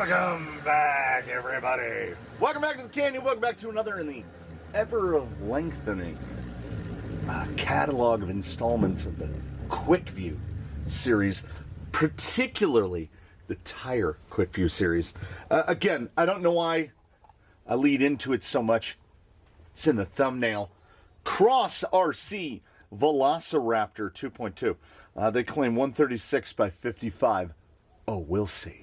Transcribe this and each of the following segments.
Welcome back, everybody. Welcome back to the Canyon. Welcome back to another in the ever-lengthening catalog of installments of the Quickview series, particularly the Tire Quickview series. Again, I don't know why I lead into it so much. It's in the thumbnail. Cross RC Velociraptor 2.2. They claim 136 by 55. Oh, we'll see.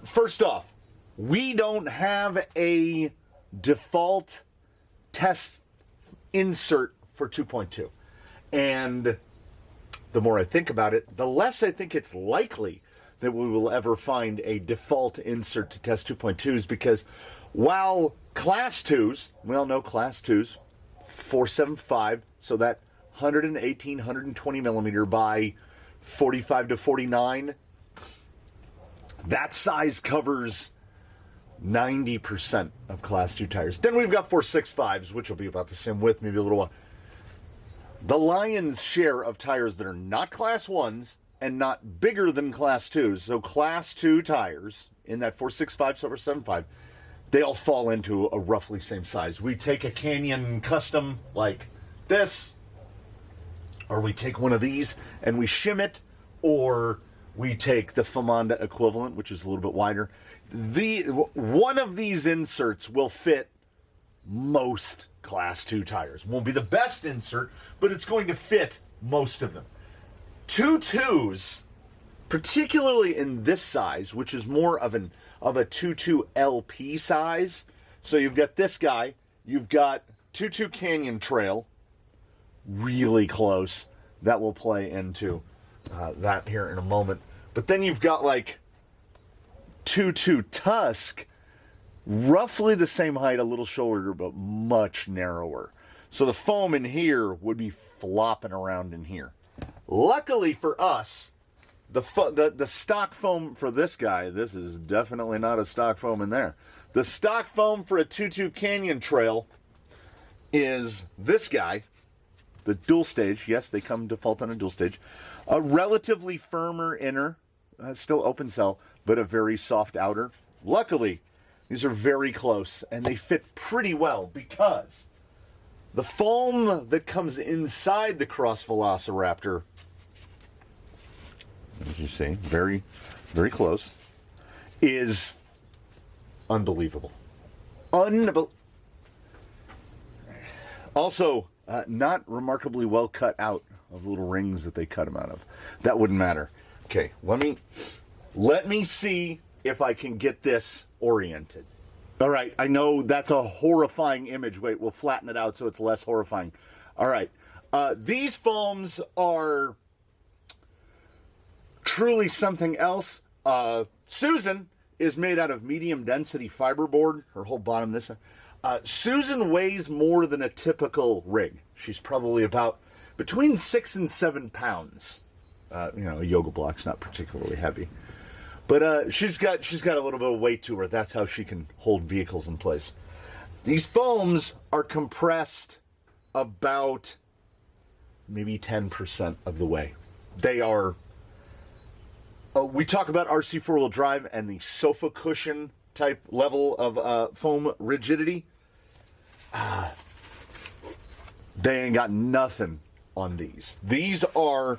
First off, we don't have a default test insert for 2.2. And the more I think about it, the less I think it's likely that we will ever find a default insert to test 2.2s, because while Class 2s, we all know Class 2s, 475, so that 118, 120 millimeter by 45 to 49, that size covers 90% of Class 2 tires. Then we've got 465s, which will be about the same width, maybe a little one. The lion's share of tires that are not Class 1s and not bigger than Class 2s, so Class 2 tires in that 465, 475, they all fall into a roughly same size. We take a Canyon custom like this, or we take one of these and we shim it, or we take the Famonda equivalent, which is a little bit wider. One of these inserts will fit most Class 2 tires. Won't be the best insert, but it's going to fit most of them. 2.2s, particularly in this size, which is more of a 2.2 LP size. So you've got this guy, you've got 2.2 Canyon Trail, really close. That will play into that here in a moment. But then you've got like 2.2 Tusk, roughly the same height, a little shorter, but much narrower. So the foam in here would be flopping around in here. Luckily for us, the stock foam for this guy, this is definitely not a stock foam in there. The stock foam for a 2.2 Canyon Trail is this guy, the dual stage. Yes, they come default on a dual stage. A relatively firmer inner, still open cell, but a very soft outer. Luckily, these are very close, and they fit pretty well because the foam that comes inside the Cross Velociraptor, as you see, very, very close, is unbelievable. Also, not remarkably well cut out of little rings that they cut them out of. That wouldn't matter. Okay, let me see if I can get this oriented. All right, I know that's a horrifying image. Wait, we'll flatten it out so it's less horrifying. All right, these foams are truly something else. Susan is made out of medium density fiberboard. Her whole bottom, this Susan weighs more than a typical rig. She's probably about between 6 and 7 pounds. A yoga block's not particularly heavy, but she's got a little bit of weight to her. That's how she can hold vehicles in place. These foams are compressed about maybe 10% of the way. They are. We talk about RC four-wheel drive and the sofa cushion type level of foam rigidity. They ain't got nothing on these. These are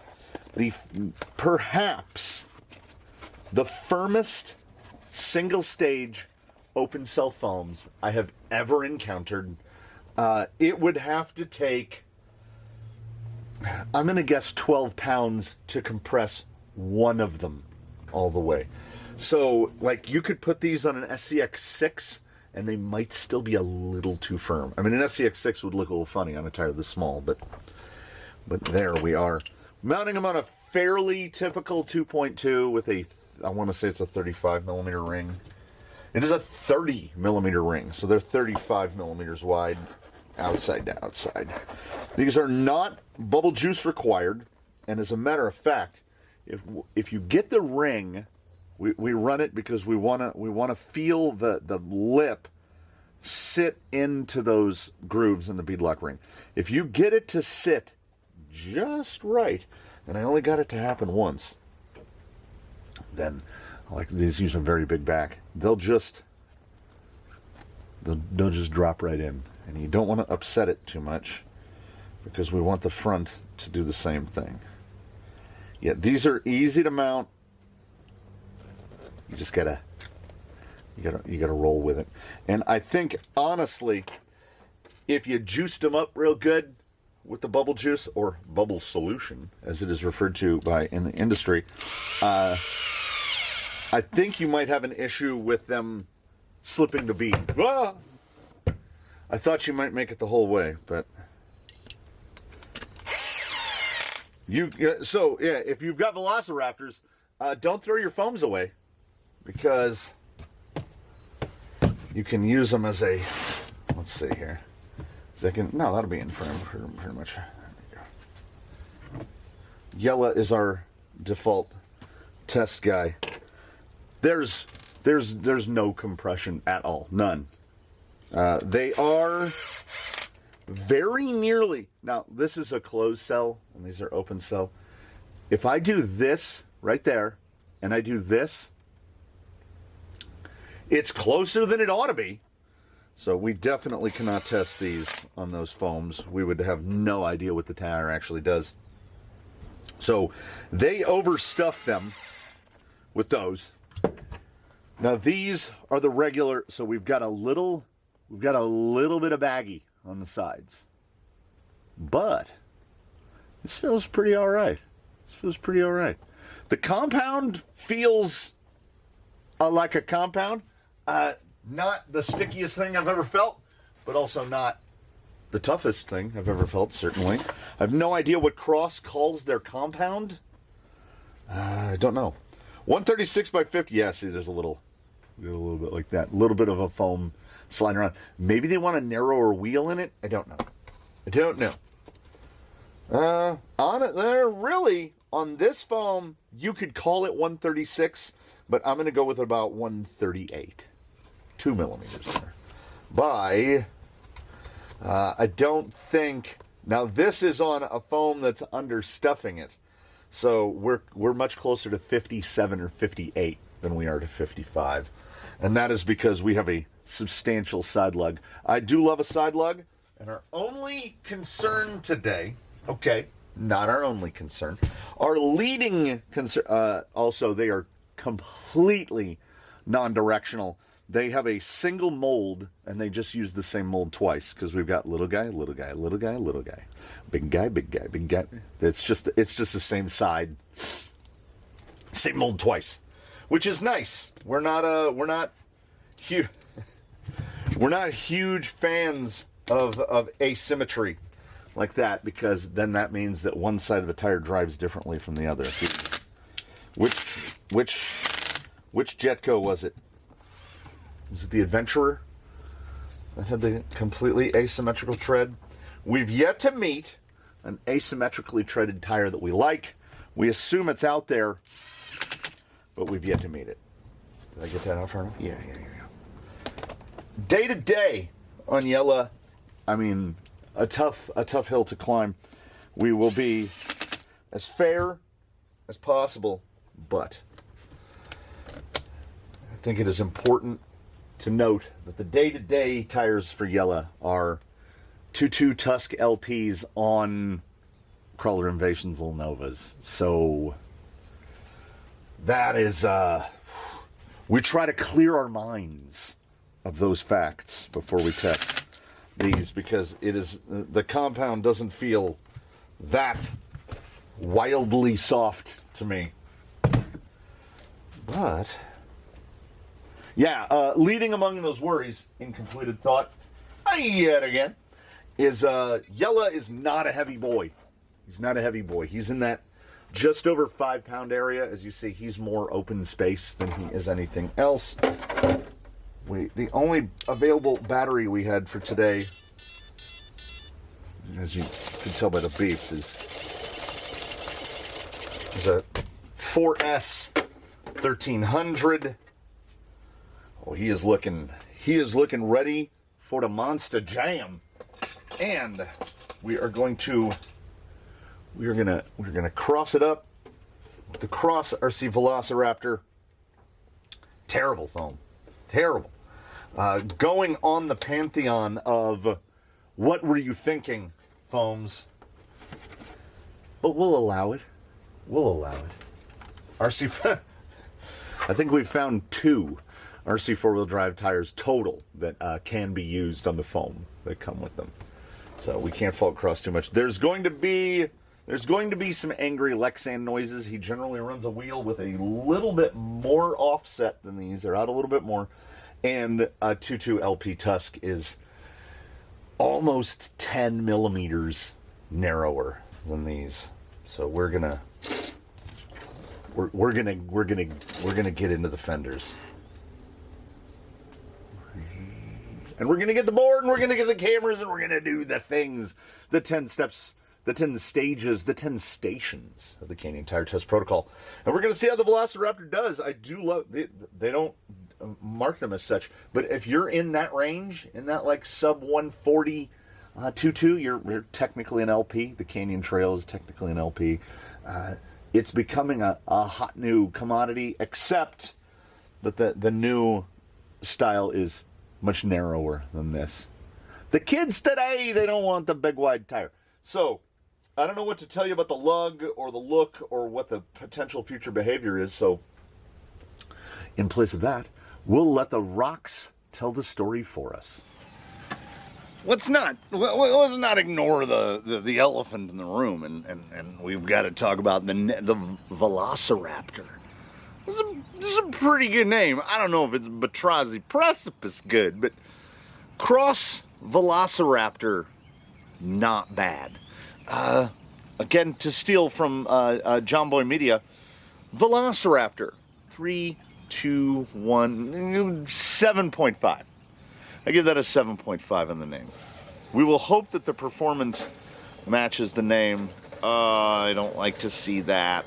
perhaps the firmest single stage open cell foams I have ever encountered. It would have to take, I'm going to guess 12 pounds to compress one of them all the way. So, like, you could put these on an SCX6 and they might still be a little too firm. I mean, an SCX6 would look a little funny on a tire this small, but there we are. Mounting them on a fairly typical 2.2 with I want to say it's a 35 millimeter ring. It is a 30 millimeter ring, so they're 35 millimeters wide, outside to outside. These are not bubble juice required, and as a matter of fact, if you get the ring, we run it because we want to feel the lip sit into those grooves in the beadlock ring. If you get it to sit just right, and I only got it to happen once, then like these use a very big back. They'll just drop right in, and you don't want to upset it too much because we want the front to do the same thing. Yeah, these are easy to mount. You just gotta roll with it. And I think honestly, if you juiced them up real good with the bubble juice or bubble solution, as it is referred to in the industry, I think you might have an issue with them slipping the bead. Ah! I thought you might make it the whole way, but if you've got Velociraptors, don't throw your foams away, because you can use them as a, let's see here. No, that'll be in frame pretty much. There you go. Yella is our default test guy. There's no compression at all, none. They are very nearly, now this is a closed cell and these are open cell. If I do this right there and I do this, it's closer than it ought to be. So we definitely cannot test these on those foams. We would have no idea what the tire actually does. So they overstuff them with those. Now these are the regular, so we've got a little bit of baggy on the sides. But this feels pretty all right. The compound feels like a compound. Not the stickiest thing I've ever felt, but also not the toughest thing I've ever felt, certainly. I have no idea what Cross calls their compound. I don't know. 136 by 50. Yeah, see, there's a little bit like that. A little bit of a foam sliding around. Maybe they want a narrower wheel in it. I don't know. Really, on this foam, you could call it 136, but I'm going to go with about 138. 2 millimeters there. I don't think, now this is on a foam that's understuffing it. So we're much closer to 57 or 58 than we are to 55. And that is because we have a substantial side lug. I do love a side lug, and our only concern today, not our only concern, our leading concern, also they are completely non-directional. They have a single mold, and they just use the same mold twice, because we've got little guy, little guy, little guy, little guy, big guy, big guy, big guy. It's just the same side, same mold twice, which is nice. We're not huge fans of asymmetry like that, because then that means that one side of the tire drives differently from the other. Which Jetco was it? Was it the Adventurer that had the completely asymmetrical tread? We've yet to meet an asymmetrically treaded tire that we like. We assume it's out there, but we've yet to meet it. Did I get that out far enough? Yeah. Day to day on Yella, I mean, a tough hill to climb. We will be as fair as possible, but I think it is important to note that the day-to-day tires for Yella are 2.2 Tusk LPs on Crawler Invasions Lillenovas. So that is, we try to clear our minds of those facts before we test these, because it is, the compound doesn't feel that wildly soft to me. But yeah, leading among those worries, incompleted thought, yet again, is Yella is not a heavy boy. He's not a heavy boy. He's in that just over 5 pound area. As you see, he's more open space than he is anything else. The only available battery we had for today, as you can tell by the beeps, is a 4S 1300. Oh, he is looking ready for the Monster Jam. And we're gonna cross it up the Cross RC Velociraptor. Terrible foam. Terrible. Going on the pantheon of what were you thinking foams. But we'll allow it. We'll allow it. RC... I think we've found 2 RC four-wheel drive tires total that can be used on the foam that come with them. So we can't fault Cross too much. There's going to be some angry Lexan noises. He generally runs a wheel with a little bit more offset than these. They're out a little bit more. And a 2.2 LP Tusk is almost 10 millimeters narrower than these. So we're gonna get into the fenders. And we're going to get the board, and we're going to get the cameras, and we're going to do the things, the 10 steps, the 10 stages, the 10 stations of the Canyon Tire Test Protocol. And we're going to see how the Velociraptor does. I do love, they don't mark them as such, but if you're in that range, in that like sub 140 2.2, you're technically an LP. The Canyon Trail is technically an LP. It's becoming a hot new commodity, except that the new style is much narrower than this. The kids today, they don't want the big wide tire. So, I don't know what to tell you about the lug or the look or what the potential future behavior is. So, in place of that, we'll let the rocks tell the story for us. Let's not ignore the elephant in the room, and we've got to talk about the Velociraptor. This is a pretty good name. I don't know if it's Batrazi Precipice good, but Cross Velociraptor, not bad. Again, to steal from John Boy Media, Velociraptor, 3, 2, 1, 7.5. I give that a 7.5 on the name. We will hope that the performance matches the name. I don't like to see that.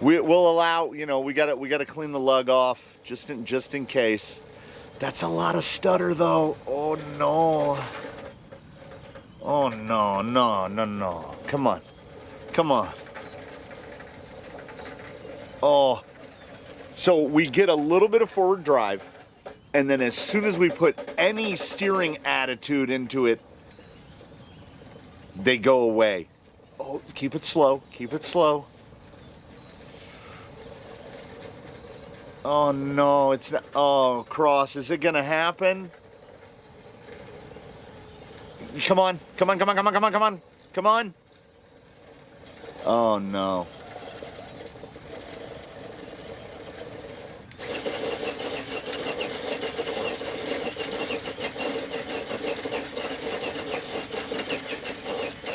We'll allow, we got to clean the lug off just in case. That's a lot of stutter though. Oh no. Oh no. Come on. Oh. So we get a little bit of forward drive, and then as soon as we put any steering attitude into it, they go away. Oh, keep it slow. Oh no, it's not. Oh, Cross, is it gonna happen? Come on. Oh no.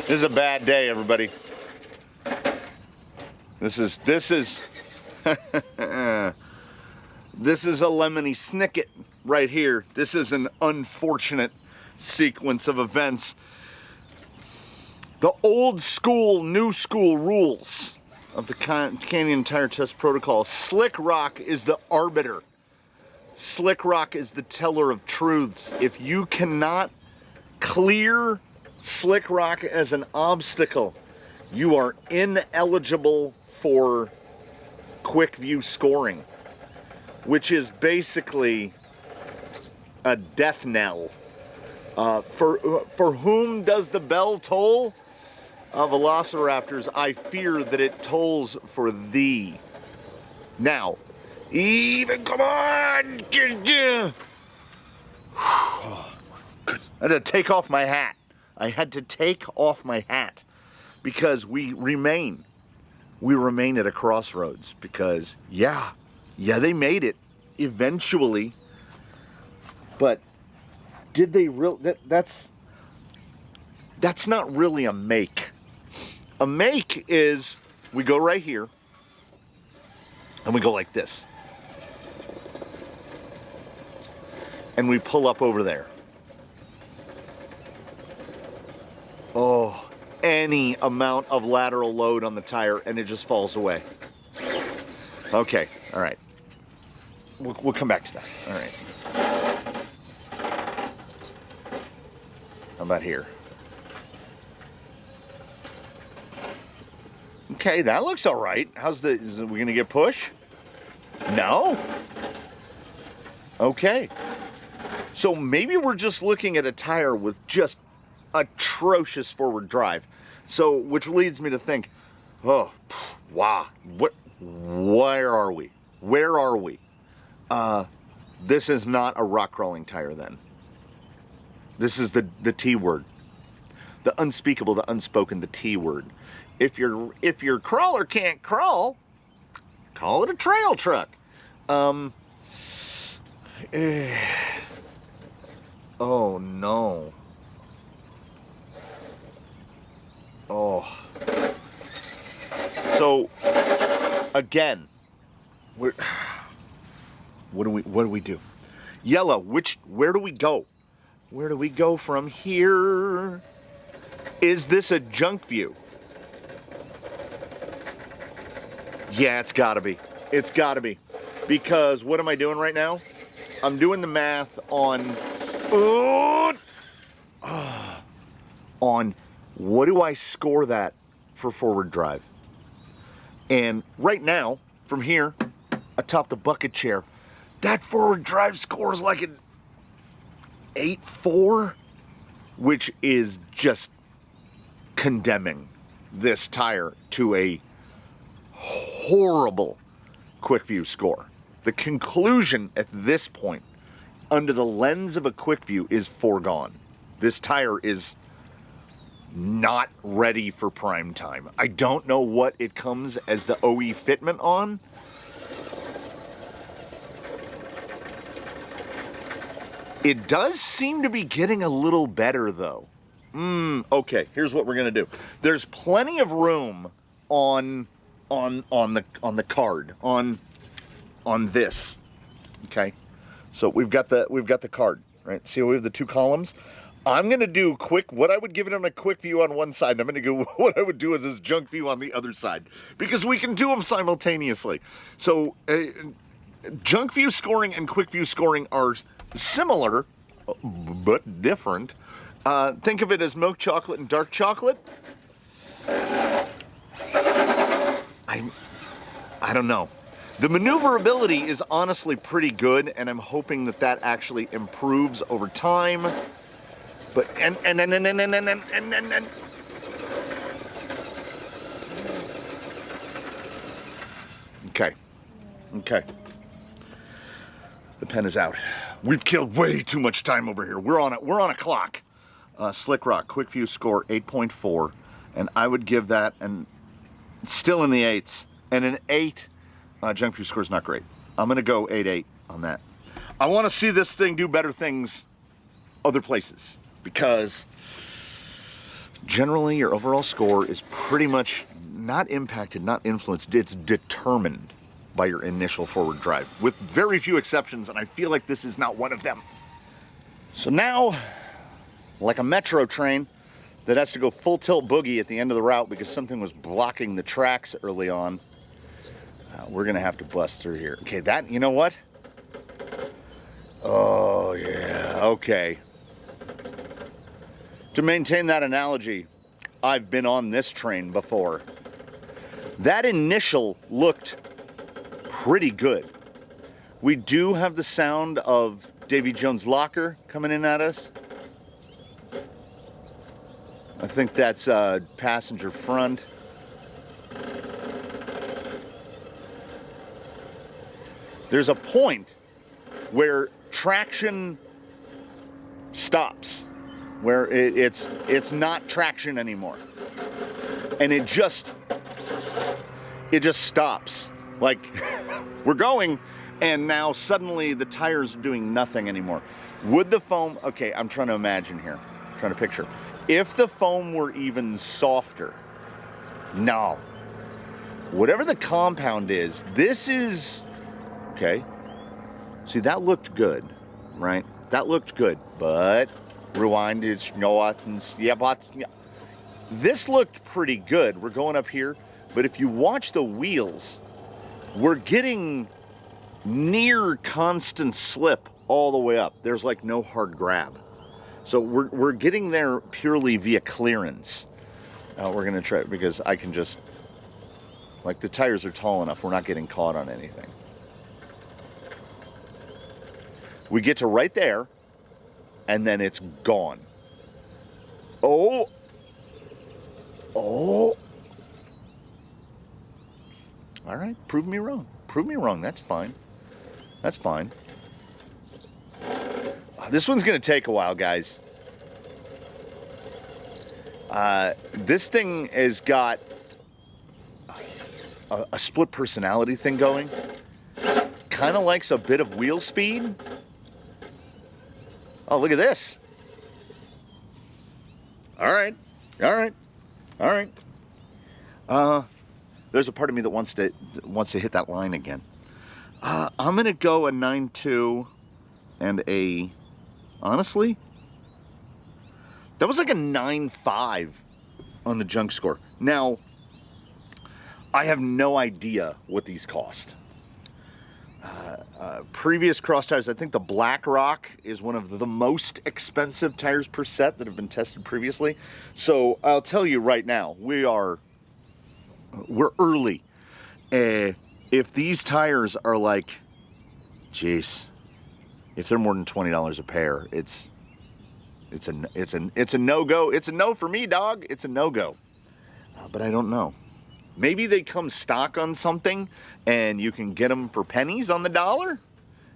This is a bad day, everybody. This is this is a lemony snicket right here. This is an unfortunate sequence of events. The old school, new school rules of the Canyon Tire Test Protocol. Slick rock is the arbiter. Slick rock is the teller of truths. If you cannot clear slick rock as an obstacle, you are ineligible for quick view scoring, which is basically a death knell. For whom does the bell toll? Velociraptors, I fear that it tolls for thee. Now, even, come on! I had to take off my hat. Because we remain at a crossroads. Because, yeah, they made it eventually. But did they really? That's not really a make. A make is we go right here and we go like this. And we pull up over there. Oh, any amount of lateral load on the tire and it just falls away. Okay, all right. We'll come back to that. All right. How about here? Okay, that looks all right. Is we gonna get push? No? Okay. So maybe we're just looking at a tire with just atrocious forward drive. So, which leads me to think, oh, wow, where are we? Where are we? This is not a rock crawling tire then. This is the T word. The unspeakable, the unspoken, the T word. If your crawler can't crawl, call it a trail truck. Oh no. Oh. So again, what do we do? Yellow, where do we go? Where do we go from here? Is this a junk view? Yeah, it's gotta be. It's gotta be. Because what am I doing right now? I'm doing the math on what do I score that for forward drive? And right now, from here, atop the bucket chair, that forward drive scores like an 8.4, which is just condemning this tire to a horrible quick view score. The conclusion at this point, under the lens of a quick view, is foregone. This tire is not ready for prime time. I don't know what it comes as the OE fitment on. It does seem to be getting a little better though. Okay, here's what we're gonna do. There's plenty of room on the card on this. Okay, so we've got the card, right? See, we have the two columns. I'm gonna do what I would give it on a quick view on one side. I'm gonna go what I would do with this junk view on the other side, because we can do them simultaneously. So junk view scoring and quick view scoring are similar, but different. Think of it as milk chocolate and dark chocolate. I don't know. The maneuverability is honestly pretty good, and I'm hoping that actually improves over time. But and okay. The pen is out. We've killed way too much time over here. We're on a clock. Slick Rock quick view score 8.4, and I would give that, and still in the 8s, and an 8. Junk view score is not great. I'm gonna go 8.8 on that. I want to see this thing do better things other places, because generally your overall score is pretty much not impacted, not influenced. It's determined by your initial forward drive, with very few exceptions, and I feel like this is not one of them. So now, like a metro train that has to go full tilt boogie at the end of the route because something was blocking the tracks early on, we're gonna have to bust through here. Okay, you know what? Oh yeah, okay. To maintain that analogy, I've been on this train before. That initial looked pretty good. We do have the sound of Davy Jones' locker coming in at us. I think that's passenger front. There's a point where traction stops, where it's not traction anymore, and it just stops. Like we're going, and now suddenly the tires are doing nothing anymore. Would the foam? Okay, I'm trying to imagine here. I'm trying to picture. If the foam were even softer, no. Whatever the compound is, this is okay. See, that looked good, right? That looked good, but rewind. This looked pretty good. We're going up here, but if you watch the wheels, we're getting near constant slip all the way up. There's like no hard grab. So we're getting there purely via clearance. We're gonna try, because I can just Like the tires are tall enough, we're not getting caught on anything. We get to right there, and then it's gone. Oh! Oh! All right, prove me wrong. Prove me wrong, that's fine. That's fine. This one's gonna take a while, guys. This thing has got a split personality thing going. Kind of likes a bit of wheel speed. Oh, look at this. All right. All right. All right. There's a part of me that wants to hit that line again. I'm going to go a 9.2 and a... Honestly, that was like a 9.5 on the junk score. Now, I have no idea what these cost. Previous cross tires, I think the Black Rock is one of the most expensive tires per set that have been tested previously. So I'll tell you right now, we're early. If these tires are like, jeez, if they're more than $20 a pair, it's a no-go. It's a no for me, dog. It's a no-go. But I don't know. Maybe they come stock on something and you can get them for pennies on the dollar.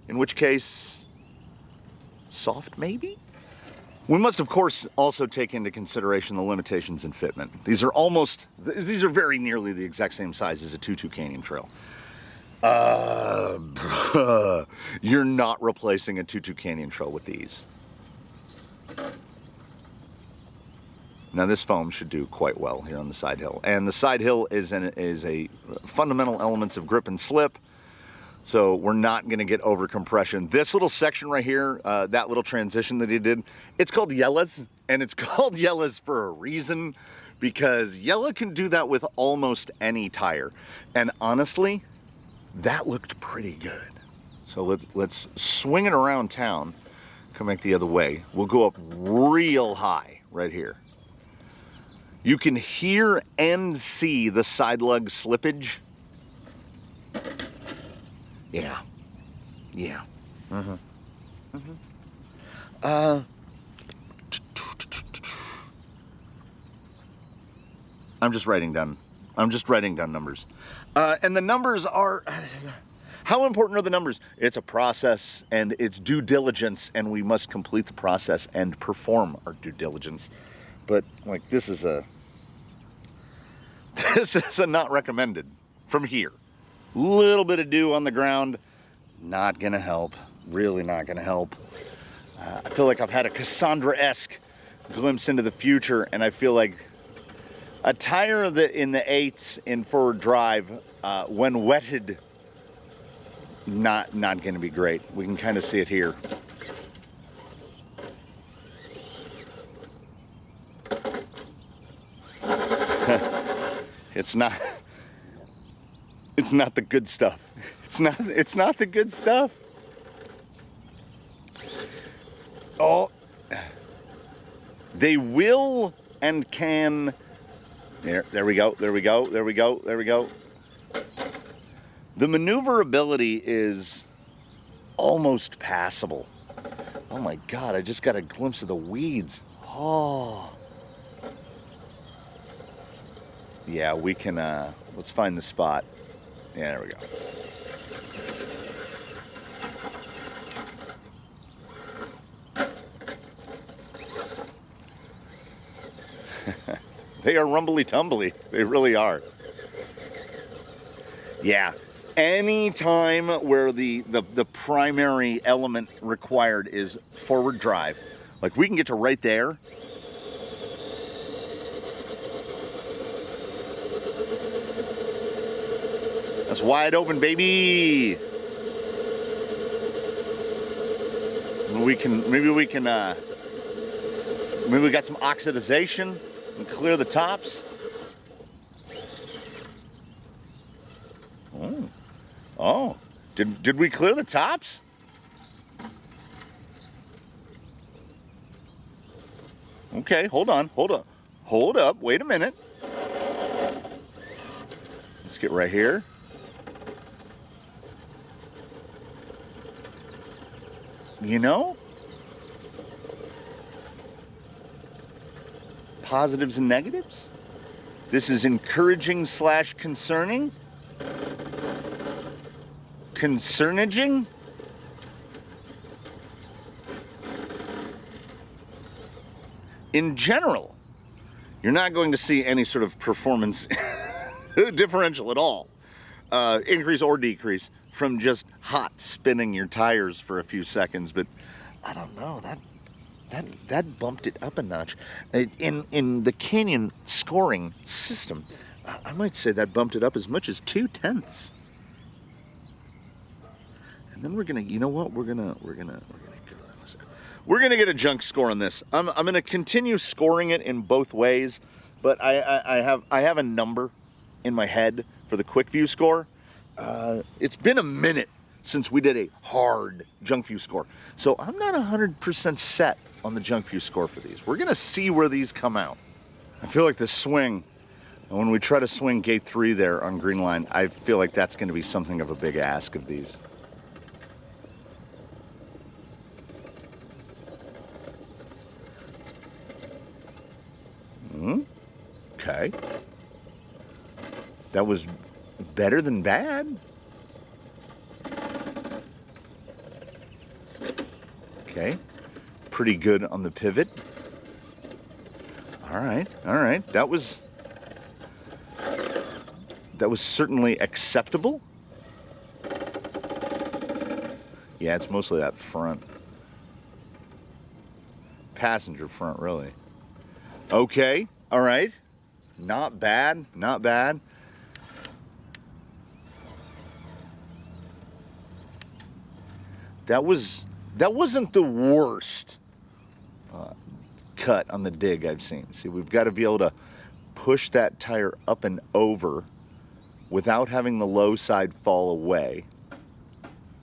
In which case, soft maybe? We must, of course, also take into consideration the limitations in fitment. These are very nearly the exact same size as a 2.2 Canyon Trail. You're not replacing a 2.2 Canyon Trail with these. Now this foam should do quite well here on the side hill. And the side hill is a fundamental elements of grip and slip. So we're not gonna get over compression. This little section right here, that little transition that he did, it's called Yella's. And it's called Yella's for a reason, because Yella can do that with almost any tire. And honestly, that looked pretty good. So let's swing it around town, come back the other way. We'll go up real high right here. You can hear and see the side lug slippage. Yeah. Yeah. I'm just writing down numbers. And the numbers are, how important are the numbers? It's a process and it's due diligence, and we must complete the process and perform our due diligence. But like this is a not recommended from here. Little bit of dew on the ground, not gonna help, really not gonna help. I feel like I've had a Cassandra-esque glimpse into the future, and I feel like a tire in the 8s in forward drive, when wetted, not gonna be great. We can kind of see it here. It's not the good stuff. It's not the good stuff. Oh, they will and can. There we go. There we go. There we go. There we go. The maneuverability is almost passable. Oh my God! I just got a glimpse of the weeds. Oh. Yeah, we can, let's find the spot. Yeah, there we go. They are rumbly tumbly. They really are. Yeah, any time where the primary element required is forward drive, like we can get to right there. That's wide open, baby. Maybe we got some oxidization and clear the tops. Oh, did we clear the tops? Okay, hold up, wait a minute. Let's get right here. You know, positives and negatives. This is encouraging / concerning. Concernaging. In general, you're not going to see any sort of performance differential at all, increase or decrease, from just hot spinning your tires for a few seconds. But I don't know, that bumped it up a notch. In the Canyon scoring system, I might say that bumped it up as much as 0.2. And then we're gonna, you know what? We're gonna get a junk score on this. I'm gonna continue scoring it in both ways, but I have a number in my head for the quick view score. It's been a minute since we did a hard junk view score, so I'm not 100% set on the junk view score for these. We're gonna see where these come out. I feel like the swing, and when we try to swing gate 3 there on green line, I feel like that's gonna be something of a big ask of these. Okay. That was better than bad. Okay. Pretty good on the pivot. All right. That was certainly acceptable. Yeah, it's mostly that front. Passenger front, really. Okay. All right. Not bad. That wasn't the worst cut on the dig I've seen. See, we've got to be able to push that tire up and over without having the low side fall away.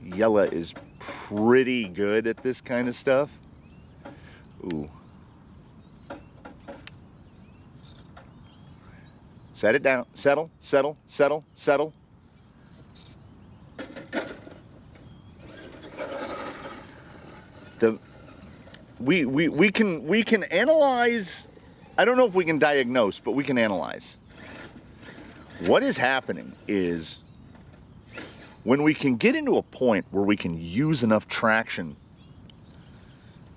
Yella is pretty good at this kind of stuff. Ooh. Set it down. Settle. We can analyze. I don't know if we can diagnose, but we can analyze. What is happening is when we can get into a point where we can use enough traction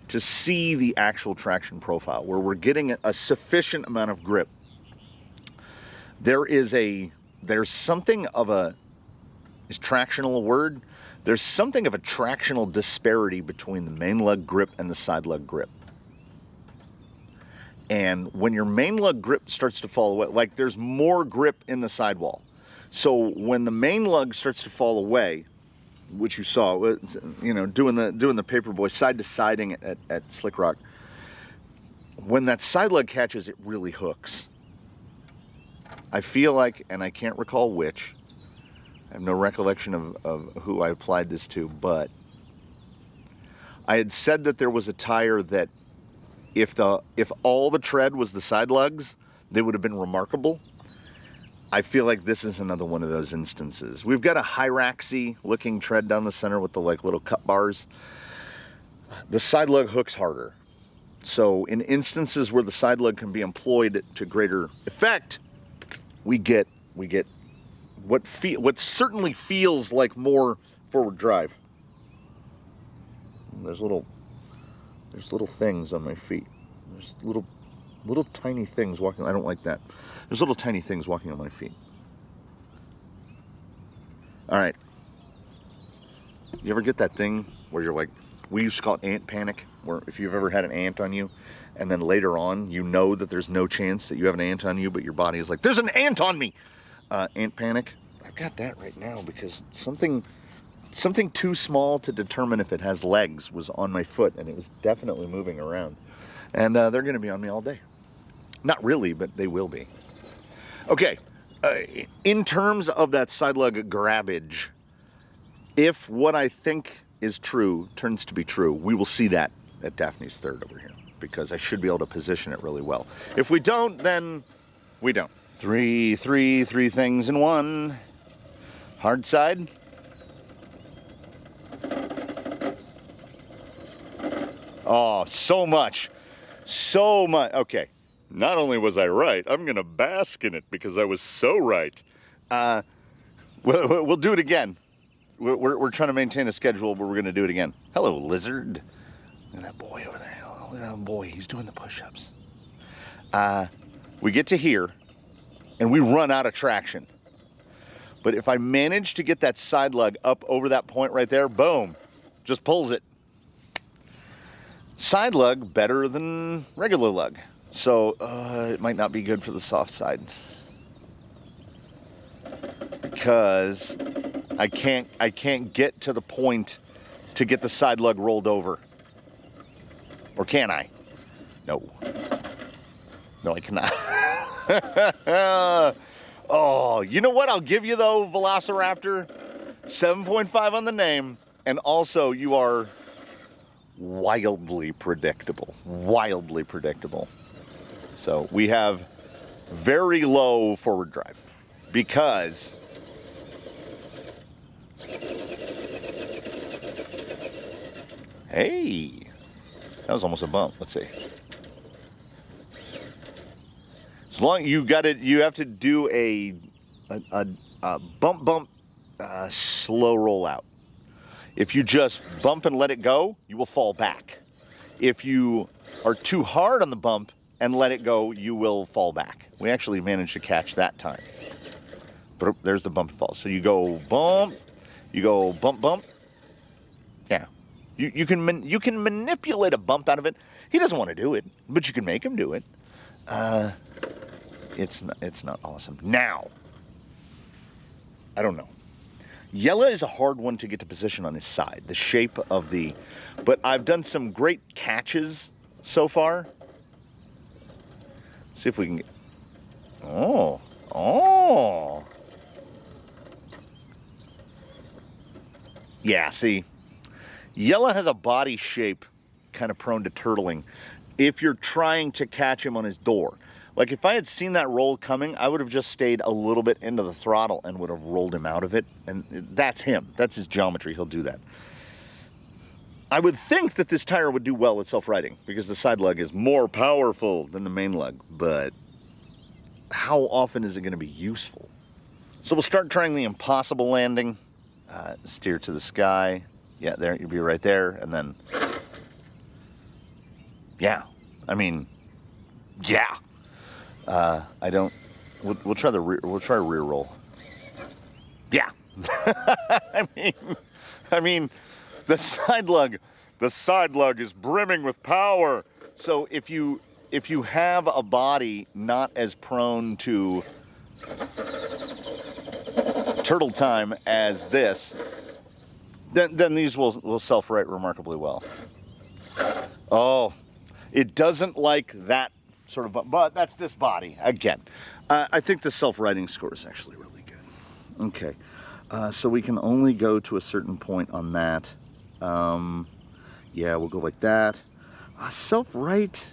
to see the actual traction profile, where we're getting a sufficient amount of grip. There's something of a, is tractional a word? There's something of a tractional disparity between the main lug grip and the side lug grip. And when your main lug grip starts to fall away, like there's more grip in the sidewall. So when the main lug starts to fall away, which you saw, you know, doing the paperboy side to siding at Slick Rock, when that side lug catches, it really hooks. I feel like, and I can't recall which, I have no recollection of who I applied this to, but I had said that there was a tire that if all the tread was the side lugs, they would have been remarkable. I feel like this is another one of those instances. We've got a Hyraxy looking tread down the center with the like little cut bars. The side lug hooks harder. So in instances where the side lug can be employed to greater effect, we get what certainly feels like more forward drive. There's little things on my feet. There's little tiny things walking. I don't like that. There's little tiny things walking on my feet. All right. You ever get that thing where you're like, we used to call it ant panic, where if you've ever had an ant on you, and then later on, you know that there's no chance that you have an ant on you, but your body is like, there's an ant on me! Ant panic. I've got that right now because something too small to determine if it has legs was on my foot, and it was definitely moving around. And they're going to be on me all day. Not really, but they will be. Okay, in terms of that side lug grabbage, if what I think is true turns to be true, we will see that at Daphne's third over here, because I should be able to position it really well. If we don't, then we don't. Three things in one. Hard side. Oh, so much. So much. Okay. Not only was I right, I'm going to bask in it because I was so right. We'll do it again. We're trying to maintain a schedule, but we're going to do it again. Hello, lizard. Look at that boy over there. Look at that boy. He's doing the push-ups. We get to here, and we run out of traction. But if I manage to get that side lug up over that point right there, boom, just pulls it. Side lug better than regular lug. So it might not be good for the soft side. Because I can't get to the point to get the side lug rolled over. Or can I? No. No, I cannot. Oh, you know what I'll give you though, Velociraptor? 7.5 on the name, and also you are wildly predictable. Wildly predictable. So we have very low forward drive because hey, that was almost a bump. Let's see. As long you got it, you have to do a bump, slow roll out. If you just bump and let it go, you will fall back. If you are too hard on the bump and let it go, you will fall back. We actually managed to catch that time. But there's the bump and fall. So you go bump, bump. Yeah, you can manipulate a bump out of it. He doesn't want to do it, but you can make him do it. It's not awesome. Now, I don't know. Yella is a hard one to get to position on his side. The shape of the, but I've done some great catches so far. See if we can get, oh. Yeah, see, Yella has a body shape kind of prone to turtling if you're trying to catch him on his door. Like if I had seen that roll coming, I would have just stayed a little bit into the throttle and would have rolled him out of it. And that's him. That's his geometry. He'll do that. I would think that this tire would do well at self-riding because the side lug is more powerful than the main lug. But how often is it going to be useful? So we'll start trying the impossible landing. Steer to the sky. Yeah, there, you'll be right there. And then, yeah, I mean, yeah. I don't. We'll try the rear. We'll try a rear roll. Yeah. I mean, the side lug is brimming with power. So if you have a body not as prone to turtle time as this, then these will self-right remarkably well. Oh, it doesn't like that sort of, but that's this body again. I think the self-righting score is actually really good. Okay, so we can only go to a certain point on that. Yeah, we'll go like that. Self-right.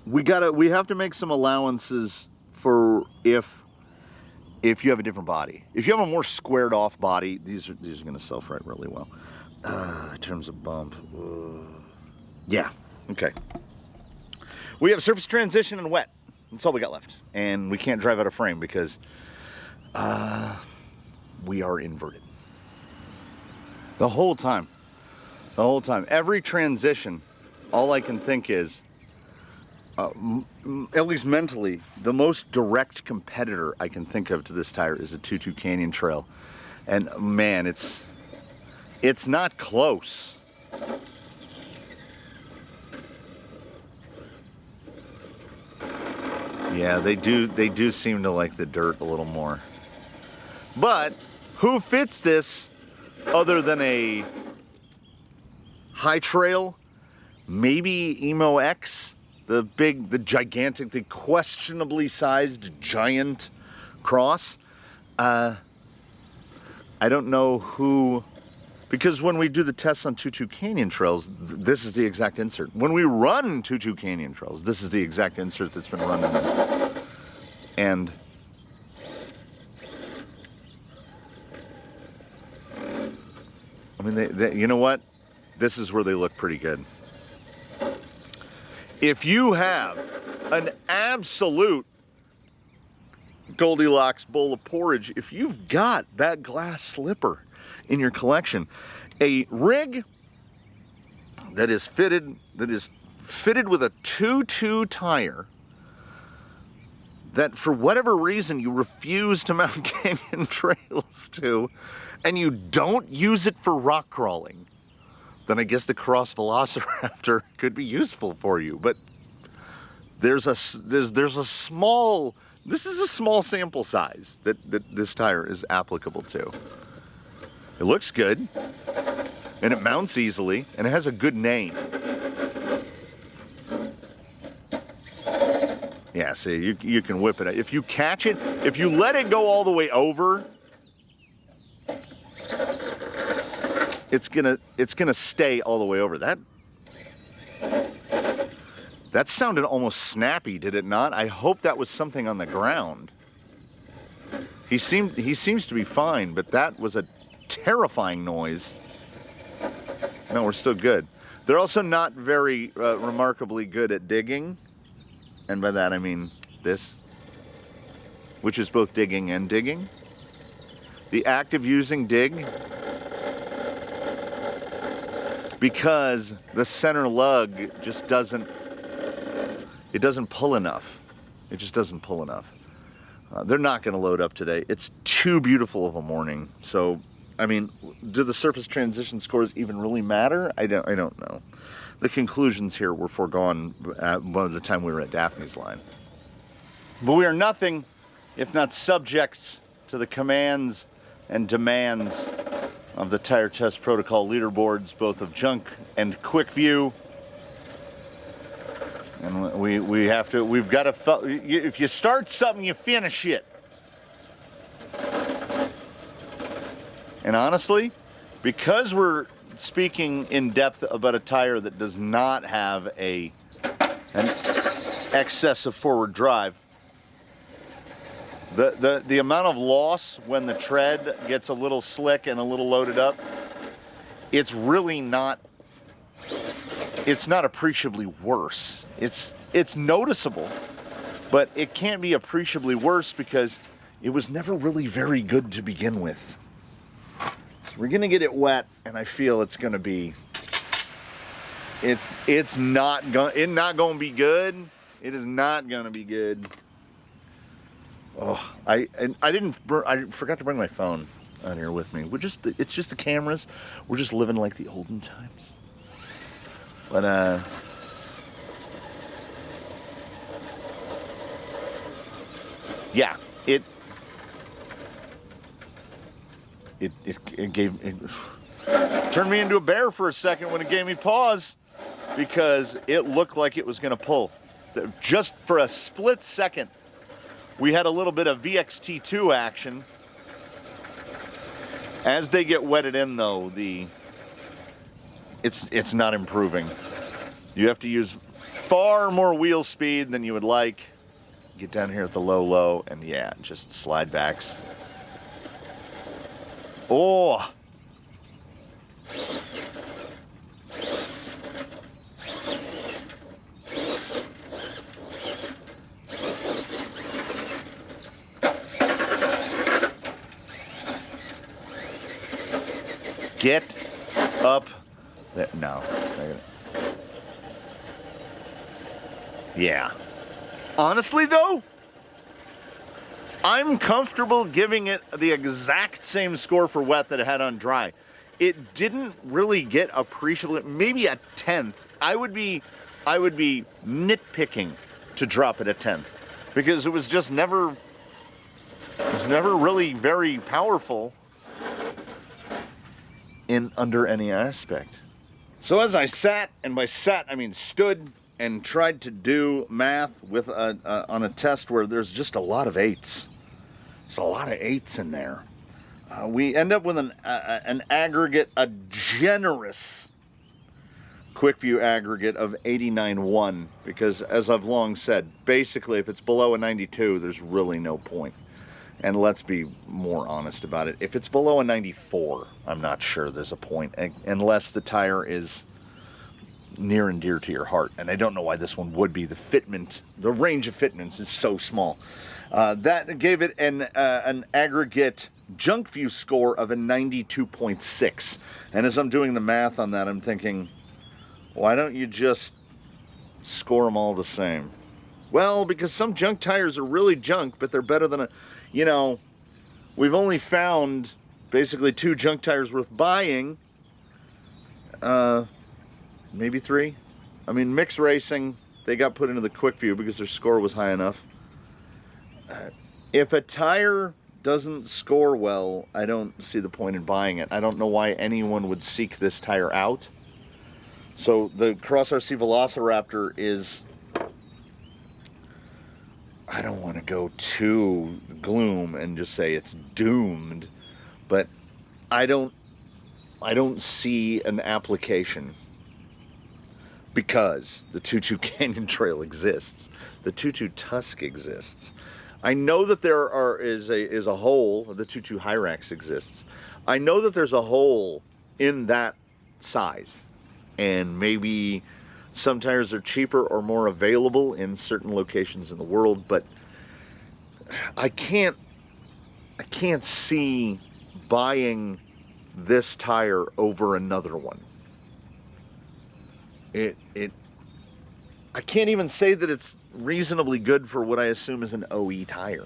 We have to make some allowances for if you have a different body. If you have a more squared off body, these are going to self-right really well. In terms of bump, yeah, okay. We have surface transition and wet. That's all we got left. And we can't drive out of frame because we are inverted. The whole time. Every transition, all I can think is, at least mentally, the most direct competitor I can think of to this tire is a 2-2 Canyon Trail. And man, it's not close. Yeah, they do seem to like the dirt a little more. But who fits this other than a high trail? Maybe Emo X, the gigantic, the questionably sized giant cross. I don't know who Because when we do the tests on Tutu Canyon trails, this is the exact insert. When we run Tutu Canyon trails, this is the exact insert that's been run in them. And I mean, you know what? This is where they look pretty good. If you have an absolute Goldilocks bowl of porridge, if you've got that glass slipper in your collection, a rig that is fitted with a 2-2 tire that for whatever reason you refuse to mount canyon trails to, and you don't use it for rock crawling, then I guess the Cross Velociraptor could be useful for you. But there's a small, this is a small sample size that this tire is applicable to. It looks good, and it mounts easily, and it has a good name. Yeah, see, you can whip it. If you catch it, if you let it go all the way over, it's gonna stay all the way over. That sounded almost snappy, did it not? I hope that was something on the ground. He seems to be fine, but that was a terrifying noise. No, we're still good. They're also not very remarkably good at digging. And by that I mean this, which is both digging and digging. The act of using dig, because the center lug just doesn't pull enough. It just doesn't pull enough. They're not going to load up today. It's too beautiful of a morning. So, I mean, do the surface transition scores even really matter? I don't know. The conclusions here were foregone by the time we were at Daphne's line. But we are nothing if not subjects to the commands and demands of the tire test protocol leaderboards, both of junk and quickview. And we've got to, if you start something, you finish it. And honestly, because we're speaking in depth about a tire that does not have an excess of forward drive, the amount of loss when the tread gets a little slick and a little loaded up, it's really not, it's not appreciably worse. It's noticeable, but it can't be appreciably worse because it was never really very good to begin with. So we're gonna get it wet, and I feel it's gonna be, it's not gonna be good. It is not gonna be good. Oh, I forgot to bring my phone on here with me. It's just the cameras. We're just living like the olden times. But yeah, it turned me into a bear for a second when it gave me pause, because it looked like it was going to pull. Just for a split second, we had a little bit of VXT2 action. As they get wetted in, though, it's not improving. You have to use far more wheel speed than you would like. Get down here at the low, and yeah, just slide backs. Oh! Get up. No, it's not gonna. Yeah. Honestly, though, I'm comfortable giving it the exact same score for wet that it had on dry. It didn't really get appreciably, maybe a 10th. I would be nitpicking to drop it a 10th, because it was just never really very powerful under any aspect. So as I sat, and by sat I mean stood, and tried to do math with on a test where there's just a lot of 8s. There's a lot of 8s in there. we end up with an aggregate, a generous quickview aggregate of 89.1, because as I've long said, basically if it's below a 92, there's really no point. And let's be more honest about it. If it's below a 94, I'm not sure there's a point, unless the tire is near and dear to your heart. And I don't know why this one would be. The fitment, the range of fitments is so small. That gave it an aggregate junk view score of a 92.6. And as I'm doing the math on that, I'm thinking, why don't you just score them all the same? Well, because some junk tires are really junk, but they're better than a... You know, we've only found basically 2 junk tires worth buying. Maybe 3. I mean, Mix Racing, they got put into the quick view because their score was high enough. If a tire doesn't score well, I don't see the point in buying it. I don't know why anyone would seek this tire out. So the Cross RC Velociraptor is... I don't want to go too gloom and just say it's doomed, but I don't see an application, because the 2.2 Canyon Trail exists, the 2.2 Tusk exists. I know that there is a hole. The 2.2 Hyrax exists. I know that there's a hole in that size, and maybe some tires are cheaper or more available in certain locations in the world, but I can't see buying this tire over another one. I can't even say that it's reasonably good for what I assume is an OE tire.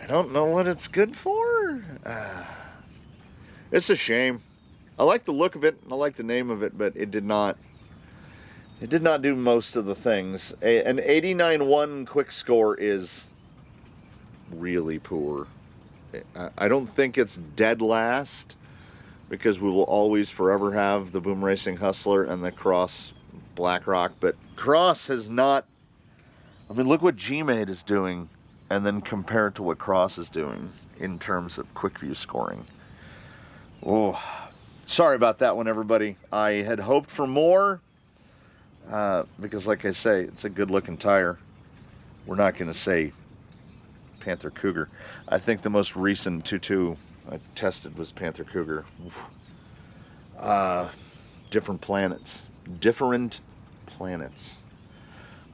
I don't know what it's good for. It's a shame. I like the look of it, and I like the name of it, but it did not do most of the things. An 89.1 quick score is really poor. I don't think it's dead last, because we will always forever have the Boom Racing Hustler and the Cross Blackrock, but Cross has not... I mean, look what Gmade is doing, and then compare it to what Cross is doing in terms of quick view scoring. Oh, sorry about that one, everybody. I had hoped for more. Because like I say, it's a good looking tire. We're not going to say Panther Cougar. I think the most recent 2.2 I tested was Panther Cougar. Different planets.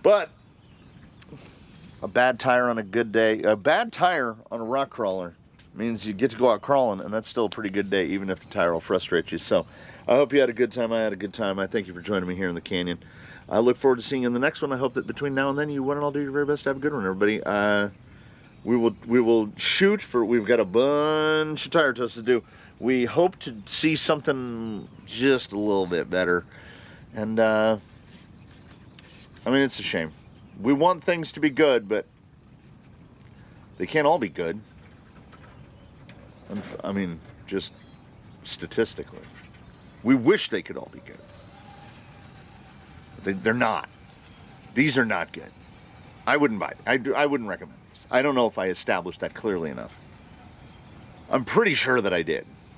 But a bad tire on a good day, a bad tire on a rock crawler means you get to go out crawling, and that's still a pretty good day, even if the tire will frustrate you. So I hope you had a good time. I had a good time. I thank you for joining me here in the canyon. I look forward to seeing you in the next one. I hope that between now and then you one and all do your very best to have a good one, everybody. We will shoot for... We've got a bunch of tire tests to do. We hope to see something just a little bit better. And I mean, it's a shame. We want things to be good, but they can't all be good. I mean, just statistically. We wish they could all be good. They're not. These are not good. I wouldn't buy it. I wouldn't recommend these. I don't know if I established that clearly enough. I'm pretty sure that I did.